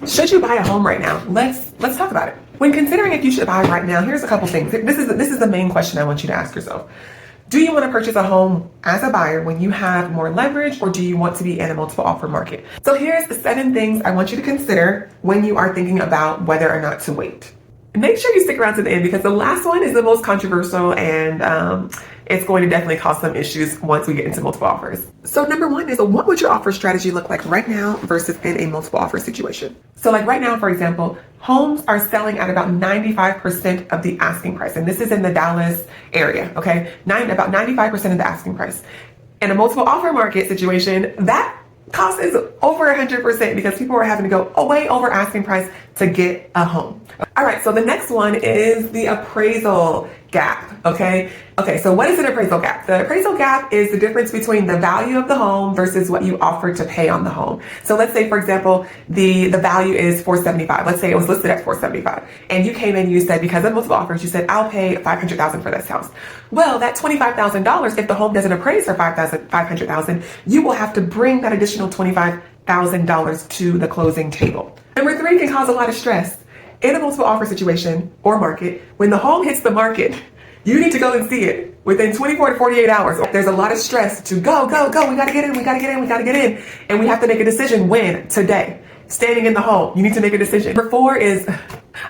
Should you buy a home right now? Let's talk about it. When considering if you should buy right now, here's a couple things. This is the main question I want you to ask yourself. Do you want to purchase a home as a buyer when you have more leverage, or do you want to be in a multiple offer market? So here's the 7 things I want you to consider when you are thinking about whether or not to wait. Make sure you stick around to the end, because the last one is the most controversial, and it's going to definitely cause some issues once we get into multiple offers. So number 1 is, what would your offer strategy look like right now versus in a multiple offer situation? So like right now, for example, homes are selling at about 95% of the asking price. And this is in the Dallas area, okay? About 95% of the asking price. In a multiple offer market situation, that cost is over 100% because people are having to go way over asking price to get a home. All right, so the next one is the appraisal gap, okay? Okay, so what is an appraisal gap? The appraisal gap is the difference between the value of the home versus what you offered to pay on the home. So let's say, for example, the value is $475. Let's say it was listed at $475. And you came in and you said, because of multiple offers, you said, I'll pay $500,000 for this house. Well, that $25,000, if the home doesn't appraise for $500,000, you will have to bring that additional $25,000 to the closing table. Number 3 can cause a lot of stress. In a multiple offer situation or market, when the home hits the market, you need to go and see it within 24 to 48 hours. There's a lot of stress to go. We gotta get in. And we have to make a decision when? Today. Standing in the home, you need to make a decision. Number 4 is,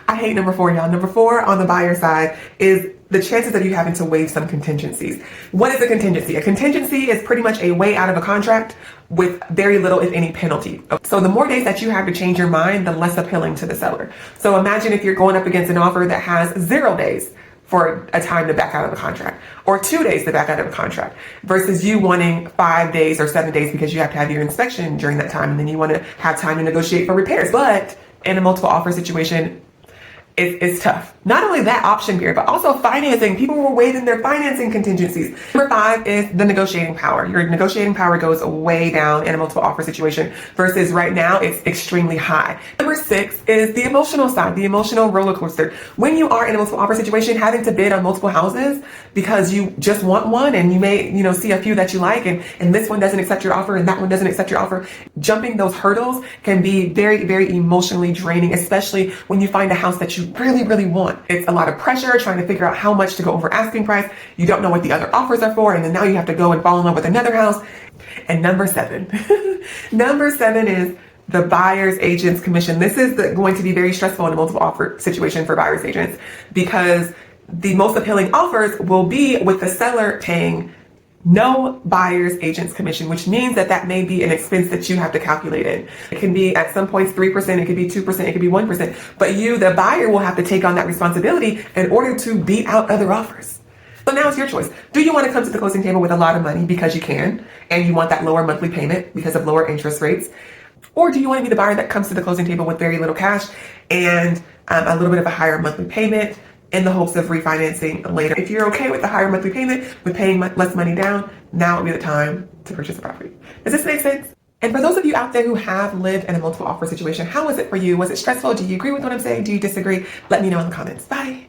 I hate number 4, y'all. Number 4 on the buyer side is the chances of you having to waive some contingencies. What is a contingency? A contingency is pretty much a way out of a contract with very little, if any, penalty. So the more days that you have to change your mind, the less appealing to the seller. So imagine if you're going up against an offer that has 0 days for a time to back out of a contract, or 2 days to back out of a contract, versus you wanting 5 days or 7 days because you have to have your inspection during that time, and then you want to have time to negotiate for repairs. But in a multiple offer situation, it's tough. Not only that option here, but also financing. People were waiving their financing contingencies. Number 5 is the negotiating power. Your negotiating power goes way down in a multiple offer situation versus right now it's extremely high. Number 6 is the emotional side, the emotional roller coaster. When you are in a multiple offer situation, having to bid on multiple houses because you just want one, and you may, see a few that you like, and this one doesn't accept your offer and that one doesn't accept your offer. Jumping those hurdles can be very, very emotionally draining, especially when you find a house that you really, really want. It's a lot of pressure trying to figure out how much to go over asking price. You don't know what the other offers are for, and then now you have to go and fall in love with another house. And number 7, number 7 is the buyer's agent's commission. This is going to be very stressful in a multiple offer situation for buyer's agents, because the most appealing offers will be with the seller paying no buyer's agent's commission, which means that may be an expense that you have to calculate in. It can be at some points 3%, it could be 2%, it could be 1%, but you, the buyer, will have to take on that responsibility in order to beat out other offers. So now it's your choice. Do you want to come to the closing table with a lot of money because you can, and you want that lower monthly payment because of lower interest rates? Or do you want to be the buyer that comes to the closing table with very little cash and a little bit of a higher monthly payment, in the hopes of refinancing later? If you're okay with the higher monthly payment, with paying less money down, now would be the time to purchase a property. Does this make sense? And for those of you out there who have lived in a multiple offer situation, how was it for you? Was it stressful? Do you agree with what I'm saying? Do you disagree? Let me know in the comments. Bye.